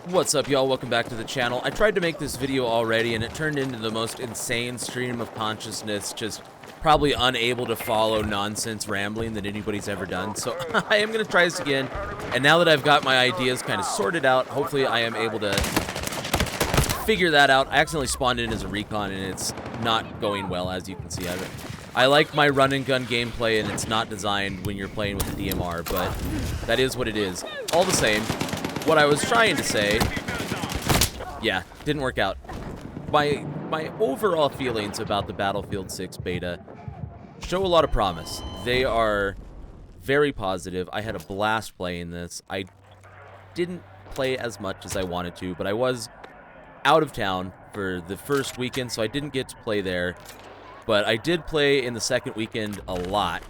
What's up, y'all? Welcome back to the channel. I tried to make this video already, and it turned into the most insane stream of consciousness, just probably unable to follow nonsense rambling that anybody's ever done. So I am going to try this again, and now that I've got my ideas kind of sorted out, hopefully I am able to figure that out. I accidentally spawned in as a recon, and it's not going well, as you can see. I like my run and gun gameplay, and it's not designed when you're playing with the DMR, but that is what it is. All the same, what I was trying to say, yeah, didn't work out. My overall feelings about the Battlefield 6 beta show a lot of promise. They are very positive. I had a blast playing this. I didn't play as much as I wanted to, but I was out of town for the first weekend, so I didn't get to play there. But I did play in the second weekend a lot,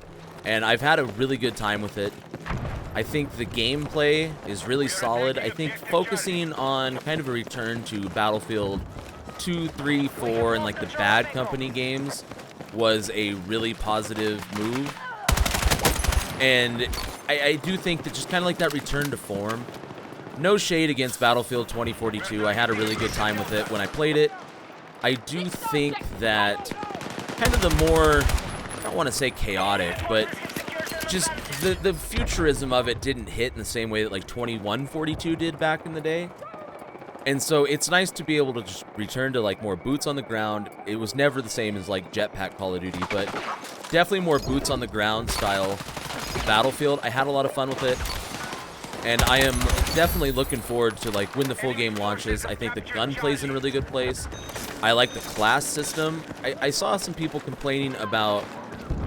and I've had a really good time with it. I think the gameplay is really solid. I think focusing on kind of a return to Battlefield 2, 3, 4, and like the Bad Company games was a really positive move. And I do think that just kind of like that return to form. No shade against Battlefield 2042. I had a really good time with it when I played it. I do think that kind of the more, I don't want to say chaotic, but just the futurism of it didn't hit in the same way that like 2142 did back in the day. And so it's nice to be able to just return to like more boots on the ground. It was never the same as like Jetpack Call of Duty, but definitely more boots on the ground style Battlefield. I had a lot of fun with it, and I am definitely looking forward to like when the full game launches. I think the gunplay's in a really good place. I like the class system. I saw some people complaining about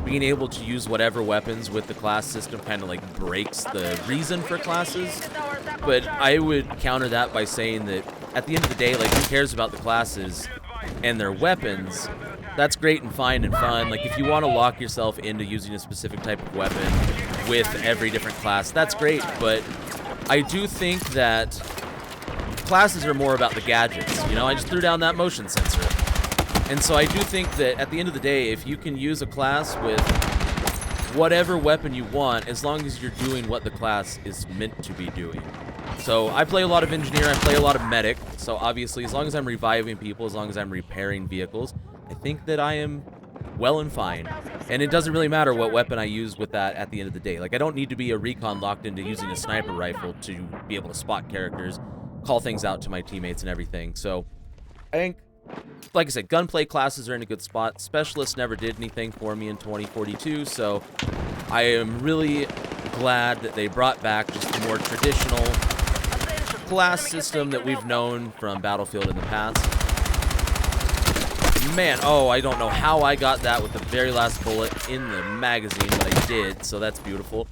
being able to use whatever weapons with the class system kind of like breaks the reason for classes. But I would counter that by saying that at the end of the day, like, who cares about the classes and their weapons? That's great and fine and fun. Like, if you want to lock yourself into using a specific type of weapon with every different class, that's great. But I do think that classes are more about the gadgets. You know, I just threw down that motion sensor. And so I do think that at the end of the day, if you can use a class with whatever weapon you want, as long as you're doing what the class is meant to be doing. So I play a lot of engineer, I play a lot of medic, so obviously as long as I'm reviving people, as long as I'm repairing vehicles, I think that I am well and fine. And it doesn't really matter what weapon I use with that at the end of the day. Like, I don't need to be a recon locked into using a sniper rifle to be able to spot characters, call things out to my teammates and everything. So I think, like I said, gunplay classes are in a good spot. Specialists never did anything for me in 2042, so I am really glad that they brought back just the more traditional class system that we've known from Battlefield in the past. Man, oh, I don't know how I got that with the very last bullet in the magazine, but I did, so that's beautiful.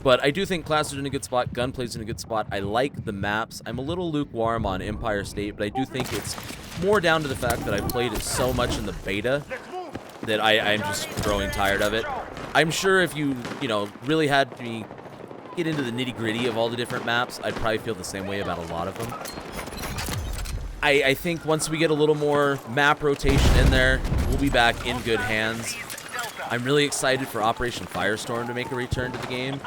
But I do think classes are in a good spot, gunplay's in a good spot. I like the maps. I'm a little lukewarm on Empire State, but I do think it's more down to the fact that I played it so much in the beta that I'm just growing tired of it. I'm sure if you know, really had me get into the nitty-gritty of all the different maps, I'd probably feel the same way about a lot of them. I think once we get a little more map rotation in there, we'll be back in good hands. I'm really excited for Operation Firestorm to make a return to the game,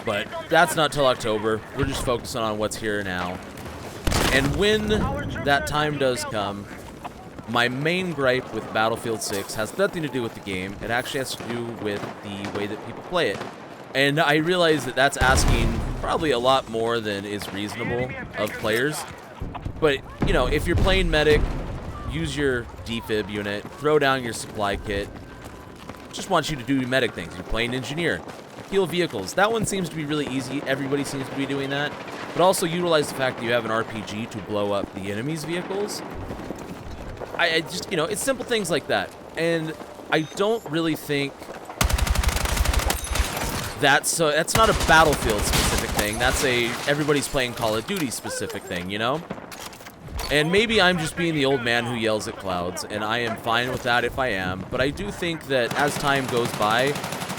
but that's not till October. We're just focusing on what's here now. And when that time does come, my main gripe with Battlefield 6 has nothing to do with the game. It actually has to do with the way that people play it. And I realize that that's asking probably a lot more than is reasonable of players. But, you know, if you're playing medic, use your defib unit, throw down your supply kit. Just want you to do medic things. You're playing engineer, heal vehicles. That one seems to be really easy. Everybody seems to be doing that. But also utilize the fact that you have an RPG to blow up the enemy's vehicles. I just, you know, it's simple things like that. And I don't really think that's not a Battlefield specific thing. That's a everybody's playing Call of Duty specific thing, you know? And maybe I'm just being the old man who yells at clouds, and I am fine with that if I am. But I do think that as time goes by,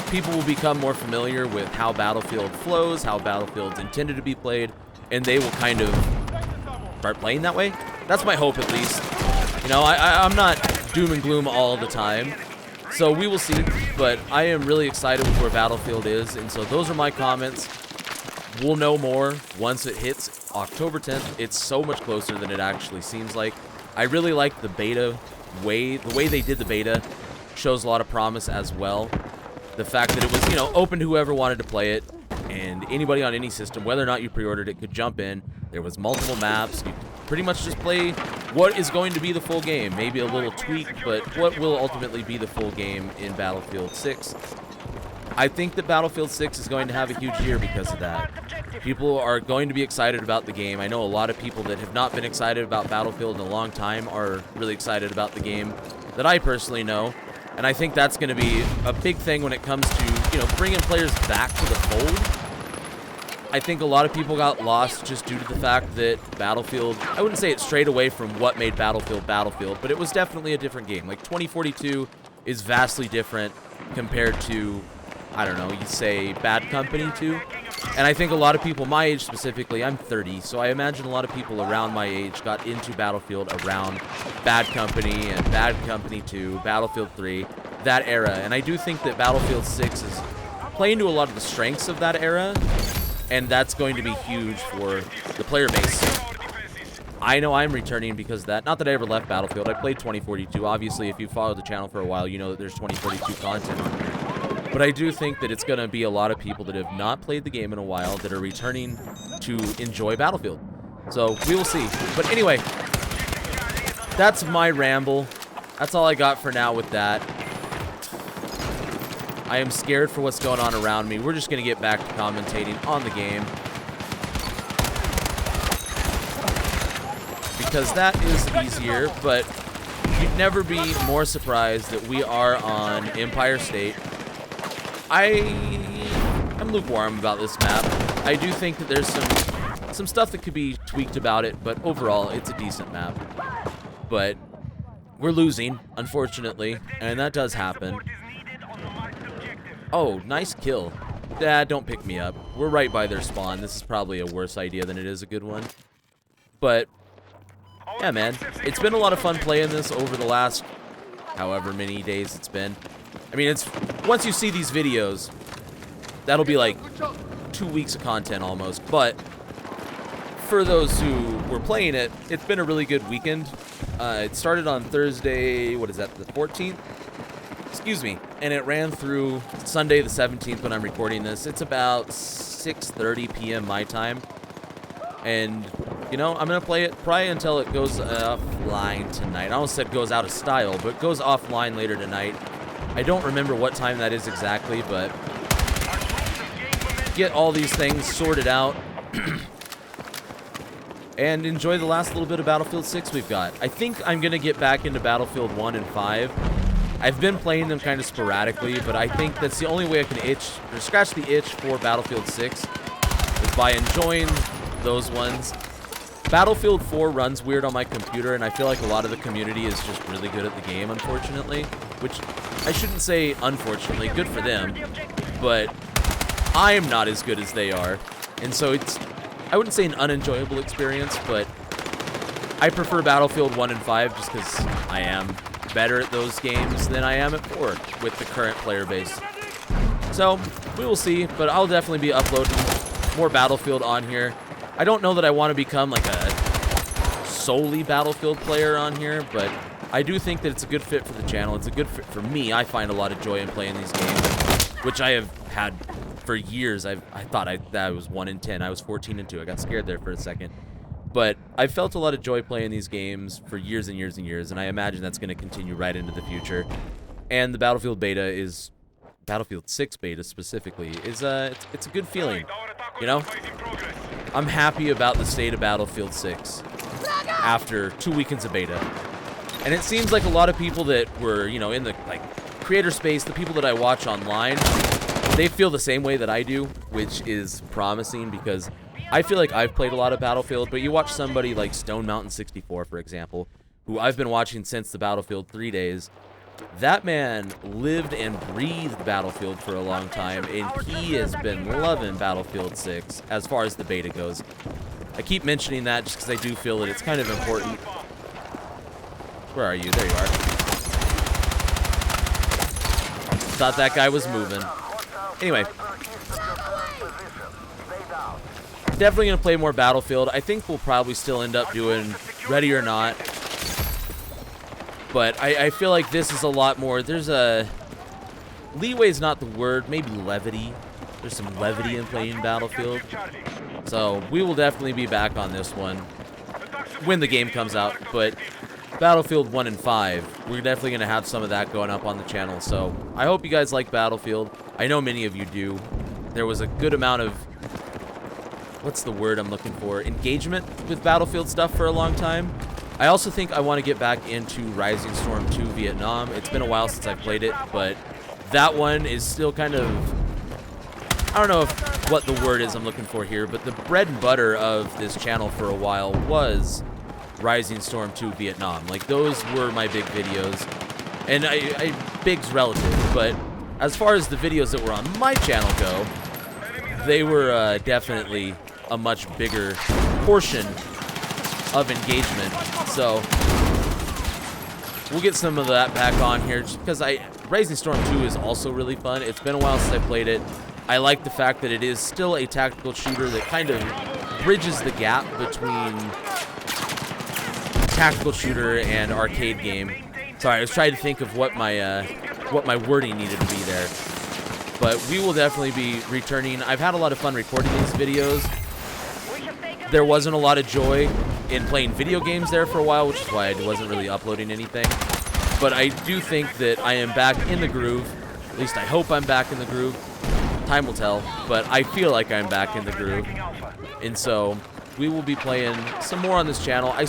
people will become more familiar with how Battlefield flows, how Battlefield's intended to be played, and they will kind of start playing that way. That's my hope, at least. You know, I'm not doom and gloom all the time, so we will see. But I am really excited with where Battlefield is, and so those are my comments. we'll know more once it hits October 10th. It's so much closer than it actually seems like. I really like the beta way. The way they did the beta shows a lot of promise as well. The fact that it was, you know, open to whoever wanted to play it, and anybody on any system, whether or not you pre-ordered it, could jump in. There was multiple maps. You could pretty much just play what is going to be the full game. Maybe a little tweak, but what will ultimately be the full game in Battlefield 6. I think that Battlefield 6 is going to have a huge year because of that. People are going to be excited about the game. I know a lot of people that have not been excited about Battlefield in a long time are really excited about the game that I personally know. And I think that's going to be a big thing when it comes to, you know, bringing players back to the fold. I think a lot of people got lost just due to the fact that Battlefield, I wouldn't say it strayed away from what made Battlefield Battlefield, but it was definitely a different game. Like 2042 is vastly different compared to, I don't know, you say Bad Company 2. And I think a lot of people my age specifically, I'm 30, so I imagine a lot of people around my age got into Battlefield around Bad Company and Bad Company 2, Battlefield 3, that era. And I do think that Battlefield 6 is playing to a lot of the strengths of that era, and that's going to be huge for the player base. I know I'm returning because of that. Not that I ever left Battlefield. I played 2042. Obviously, if you followed the channel for a while, you know that there's 2042 content on here. But I do think that it's going to be a lot of people that have not played the game in a while that are returning to enjoy Battlefield. So, we will see. But anyway, that's my ramble. That's all I got for now with that. I am scared for what's going on around me. We're just going to get back to commentating on the game, because that is easier, but you'd never be more surprised that we are on Empire State. I'm lukewarm about this map. I do think that there's some stuff that could be tweaked about it, but overall, it's a decent map. But we're losing, unfortunately, and that does happen. Oh, nice kill. Don't pick me up. We're right by their spawn. This is probably a worse idea than it is a good one. But, yeah, man. It's been a lot of fun playing this over the last however many days it's been. I mean, it's once you see these videos, that'll be like 2 weeks of content almost. But for those who were playing it, it's been a really good weekend. It started on Thursday, what is that, the 14th? Excuse me. And it ran through Sunday the 17th when I'm recording this. It's about 6:30 p.m. my time. And, you know, I'm going to play it probably until it goes offline tonight. I almost said goes out of style, but it goes offline later tonight. I don't remember what time that is exactly, but get all these things sorted out and enjoy the last little bit of Battlefield 6 we've got. I think I'm going to get back into Battlefield 1 and 5. I've been playing them kind of sporadically, but I think that's the only way I can scratch the itch for Battlefield 6 is by enjoying those ones. Battlefield 4 runs weird on my computer, and I feel like a lot of the community is just really good at the game, unfortunately. Which, I shouldn't say unfortunately, good for them, but I'm not as good as they are. And so it's, I wouldn't say an unenjoyable experience, but I prefer Battlefield 1 and 5 just because I am better at those games than I am at 4 with the current player base. So, we will see, but I'll definitely be uploading more Battlefield on here. I don't know that I want to become like a solely Battlefield player on here, but I do think that it's a good fit for the channel. It's a good fit for me. I find a lot of joy in playing these games, which I have had for years. I thought that I was 1 in 10. I was 14 and 2. I got scared there for a second. But I've felt a lot of joy playing these games for years and years and years, and I imagine that's going to continue right into the future. And the Battlefield beta is, Battlefield 6 beta specifically, is it's a good feeling, you know? I'm happy about the state of Battlefield 6 after 2 weekends of beta. And it seems like a lot of people that were, you know, in the creator space, the people that I watch online, they feel the same way that I do, which is promising because I feel like I've played a lot of Battlefield, but you watch somebody like Stone Mountain 64, for example, who I've been watching since the Battlefield 3 days. That man lived and breathed Battlefield for a long time, and he has been loving Battlefield 6 as far as the beta goes. I keep mentioning that just because I do feel that it's kind of important. Where are you? There you are. Thought that guy was moving. Anyway. definitely going to play more Battlefield. I think we'll probably still end up doing Ready or Not. But I feel like this is a lot more. There's a... leeway is not the word. Maybe levity. There's some levity in playing Battlefield. So we will definitely be back on this one when the game comes out. But Battlefield 1 and 5, we're definitely going to have some of that going up on the channel. So I hope you guys like Battlefield. I know many of you do. There was a good amount of... what's the word I'm looking for? Engagement with Battlefield stuff for a long time. I also think I want to get back into Rising Storm 2 Vietnam. It's been a while since I've played it, but that one is still kind of... I don't know what the word is I'm looking for here, but the bread and butter of this channel for a while was Rising Storm 2 Vietnam. Like, those were my big videos. And big's relative, but as far as the videos that were on my channel go, they were definitely a much bigger portion of engagement. So we'll get some of that back on here, just because Rising Storm 2 is also really fun. It's been a while since I played it. I like the fact that it is still a tactical shooter that kind of bridges the gap between tactical shooter and arcade game. Sorry, I was trying to think of what my wording needed to be there. But we will definitely be returning. I've had a lot of fun recording these videos. There wasn't a lot of joy in playing video games there for a while, which is why I wasn't really uploading anything. But I do think that I am back in the groove. At least I hope I'm back in the groove. Time will tell, but I feel like I'm back in the groove. And so we will be playing some more on this channel. I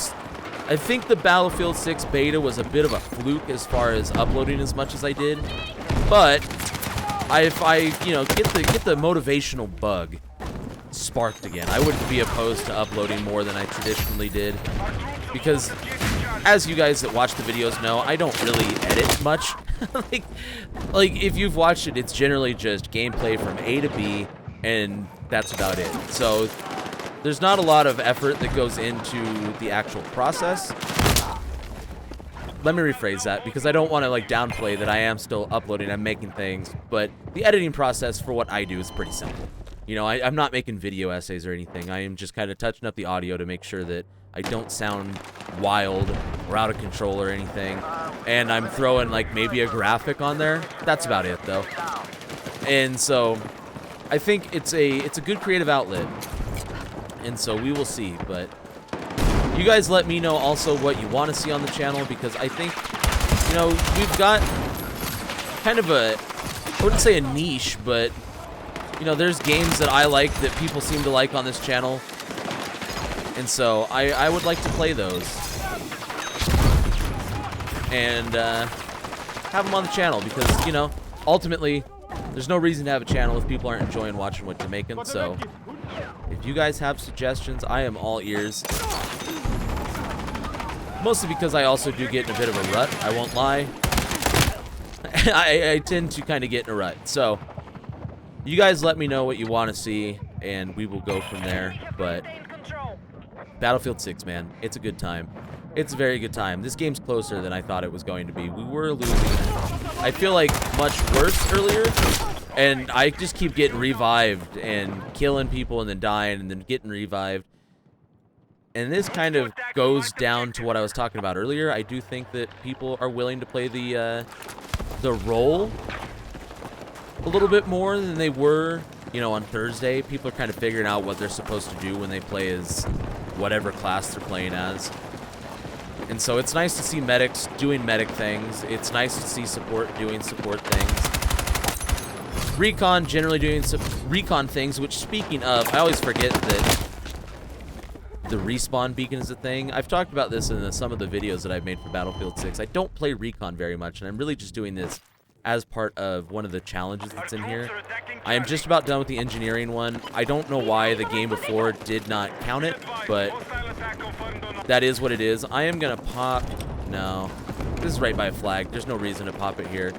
think the Battlefield 6 beta was a bit of a fluke as far as uploading as much as I did. But if I get the motivational bug sparked again, I wouldn't be opposed to uploading more than I traditionally did, because as you guys that watch the videos know, I don't really edit much. like if you've watched it, it's generally just gameplay from A to B, and that's about it. So there's not a lot of effort that goes into the actual process. Let me rephrase that, because I don't want to downplay that I am still uploading, I'm making things, but the editing process for what I do is pretty simple. You know, I'm not making video essays or anything. I am just kind of touching up the audio to make sure that I don't sound wild or out of control or anything. And I'm throwing maybe a graphic on there. That's about it though. And so I think it's a good creative outlet. And so we will see, but you guys let me know also what you want to see on the channel, because I think, you know, we've got kind of I wouldn't say a niche, but you know, there's games that I like that people seem to like on this channel. And so I would like to play those and have them on the channel, because, you know, ultimately there's no reason to have a channel if people aren't enjoying watching what you're making. So if you guys have suggestions, I am all ears. Mostly because I also do get in a bit of a rut, I won't lie. I tend to kind of get in a rut. So you guys let me know what you want to see, and we will go from there. But Battlefield 6, man, it's a good time. It's a very good time. This game's closer than I thought it was going to be. We were losing, I feel like, much worse earlier, and I just keep getting revived and killing people and then dying and then getting revived. And this kind of goes down to what I was talking about earlier. I do think that people are willing to play the role a little bit more than they were, you know, on Thursday. People are kind of figuring out what they're supposed to do when they play as whatever class they're playing as. And so it's nice to see medics doing medic things. It's nice to see support doing support things. Recon generally doing some recon things, which, speaking of, I always forget that the respawn beacon is a thing. I've talked about this in some of the videos that I've made for Battlefield 6. I don't play recon very much, and I'm really just doing this as part of one of the challenges that's in here. I am just about done with the engineering one. I don't know why the game before did not count it, but that is what it is. I am gonna pop... No. This is right by a flag. There's no reason to pop it here.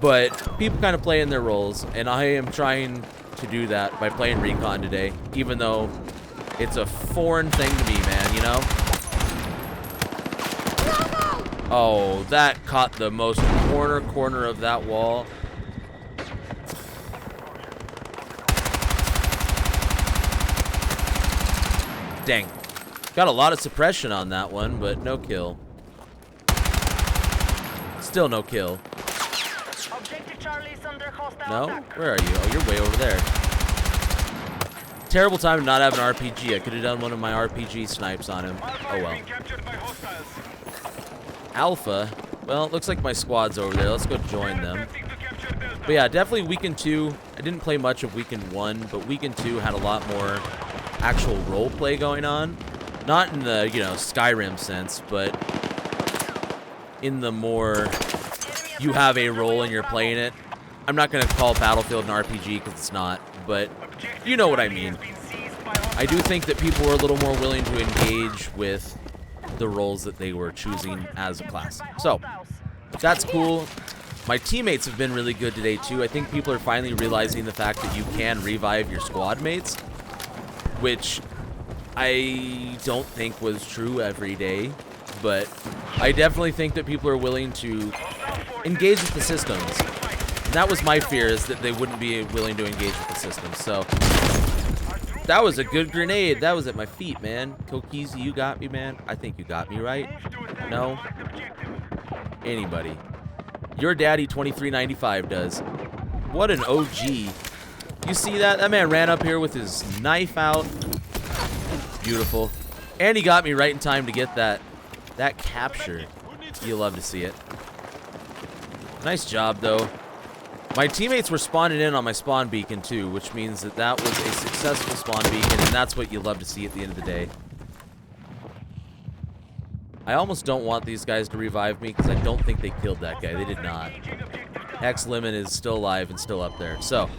But people kind of play in their roles, and I am trying to do that by playing recon today, even though it's a foreign thing to me, man, you know? Oh, that caught the most corner of that wall. Dang. Got a lot of suppression on that one, but no kill. Still no kill. No? Where are you? Oh, you're way over there. Terrible time to not have an RPG. I could have done one of my RPG snipes on him. Oh well. Alpha. Well, it looks like my squad's over there. Let's go join them. But yeah, definitely Weekend 2. I didn't play much of Weekend 1, but Weekend 2 had a lot more actual role play going on. Not in the, you know, Skyrim sense, but in the more you have a role and you're playing it. I'm not going to call Battlefield an RPG because it's not, but you know what I mean. I do think that people were a little more willing to engage with the roles that they were choosing as a class. So, that's cool. My teammates have been really good today, too. I think people are finally realizing the fact that you can revive your squad mates, which I don't think was true every day, but I definitely think that people are willing to engage with the systems. And that was my fear, is that they wouldn't be willing to engage with the systems. So, that was a good grenade. That was at my feet, man. Kokizi, you got me, man. I think you got me, right? No? Anybody. Your daddy 2395 does. What an OG. You see that? That man ran up here with his knife out. Beautiful. And he got me right in time to get that capture. You love to see it. Nice job, though. My teammates were spawning in on my spawn beacon, too, which means that that was a successful spawn beacon, and that's what you love to see at the end of the day. I almost don't want these guys to revive me, because I don't think they killed that guy. They did not. Hex Lemon is still alive and still up there. So,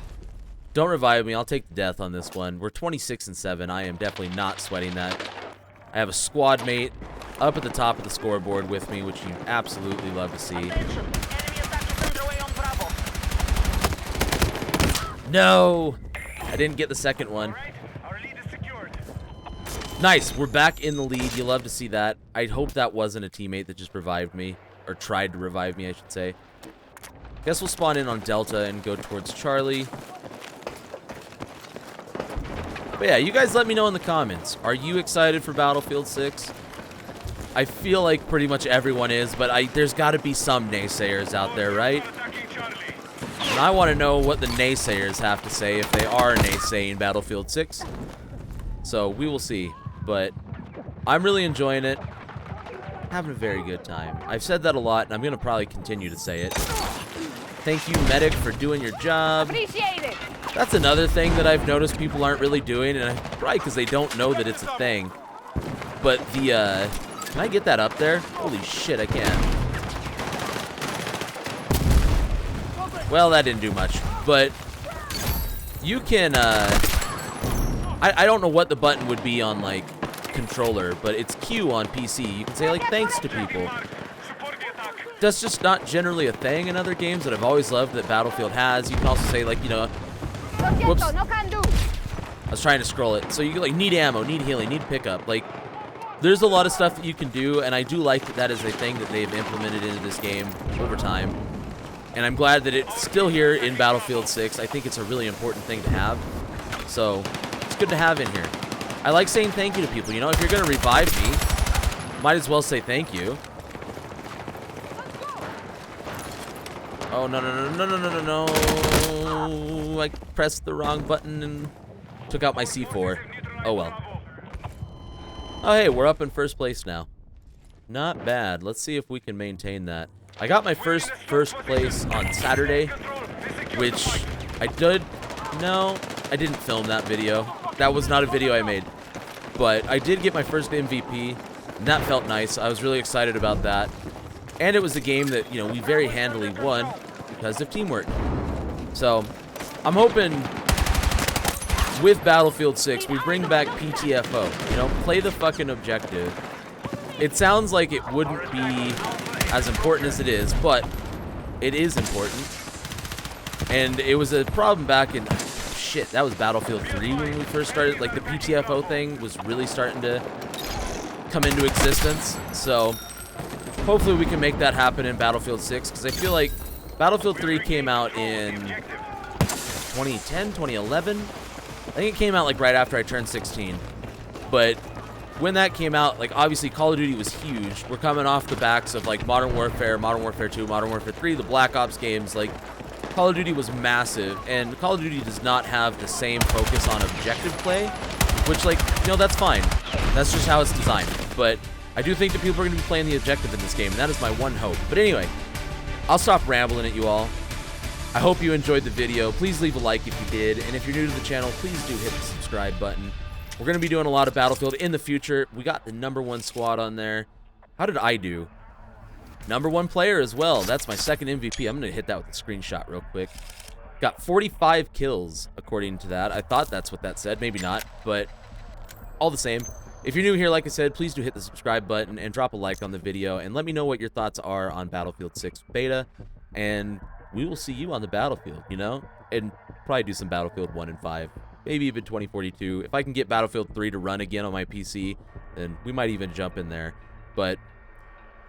don't revive me. I'll take the death on this one. We're 26-7. I am definitely not sweating that. I have a squad mate up at the top of the scoreboard with me, which you absolutely love to see. No! I didn't get the second one. Nice, we're back in the lead. You love to see that. I hope that wasn't a teammate that just revived me. Or tried to revive me, I should say. Guess we'll spawn in on Delta and go towards Charlie. But yeah, you guys let me know in the comments. Are you excited for Battlefield 6? I feel like pretty much everyone is, but there's got to be some naysayers out there, right? And I want to know what the naysayers have to say if they are naysaying Battlefield 6. So, we will see. But I'm really enjoying it. Having a very good time. I've said that a lot, and I'm going to probably continue to say it. Thank you, Medic, for doing your job. Appreciate it. That's another thing that I've noticed people aren't really doing, and probably because they don't know that it's a thing. But the, can I get that up there? Holy shit, I can. Well, that didn't do much, but you can, I don't know what the button would be on, like, controller, but it's Q on PC. You can say, like, thanks to people. That's just not generally a thing in other games that I've always loved that Battlefield has. You can also say, like, you know, whoops. I was trying to scroll it. So you can, like, need ammo, need healing, need pickup. Like, there's a lot of stuff that you can do, and I do like that that is a thing that they've implemented into this game over time. And I'm glad that it's still here in Battlefield 6. I think it's a really important thing to have. So, it's good to have in here. I like saying thank you to people. You know, if you're going to revive me, might as well say thank you. Oh, no, no, no, no, no, no, no, no. I pressed the wrong button and took out my C4. Oh, well. Oh, hey, we're up in first place now. Not bad. Let's see if we can maintain that. I got my first place on Saturday, which I did. No, I didn't film that video. That was not a video I made. But I did get my first MVP, and that felt nice. I was really excited about that. And it was a game that, you know, we very handily won because of teamwork. So, I'm hoping with Battlefield 6, we bring back PTFO. You know, play the fucking objective. It sounds like it wouldn't be as important as it is, but it is important. And it was a problem back in, shit, that was Battlefield 3 when we first started. Like, the PTFO thing was really starting to come into existence. So, hopefully we can make that happen in Battlefield 6, because I feel like Battlefield 3 came out in 2010, 2011. I think it came out, like, right after I turned 16. But when that came out, like, obviously Call of Duty was huge. We're coming off the backs of, like, Modern Warfare, Modern Warfare 2, Modern Warfare 3, the Black Ops games. Like, Call of Duty was massive, and Call of Duty does not have the same focus on objective play, which, like, you know, that's fine. That's just how it's designed. But I do think that people are going to be playing the objective in this game, and that is my one hope. But anyway, I'll stop rambling at you all. I hope you enjoyed the video. Please leave a like if you did, and if you're new to the channel, please do hit the subscribe button. We're going to be doing a lot of Battlefield in the future. We got the #1 squad on there. How did I do? #1 player as well. That's my second MVP. I'm going to hit that with a screenshot real quick. Got 45 kills, according to that. I thought that's what that said. Maybe not, but all the same. If you're new here, like I said, please do hit the subscribe button and drop a like on the video, and let me know what your thoughts are on Battlefield 6 beta, and we will see you on the battlefield, you know? And probably do some Battlefield 1 and 5. Maybe even 2042. If I can get Battlefield 3 to run again on my PC, then we might even jump in there. But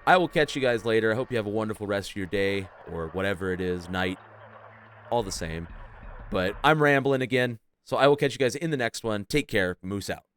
I will catch you guys later. I hope you have a wonderful rest of your day, or whatever it is, night, all the same. But I'm rambling again, so I will catch you guys in the next one. Take care. Moose out.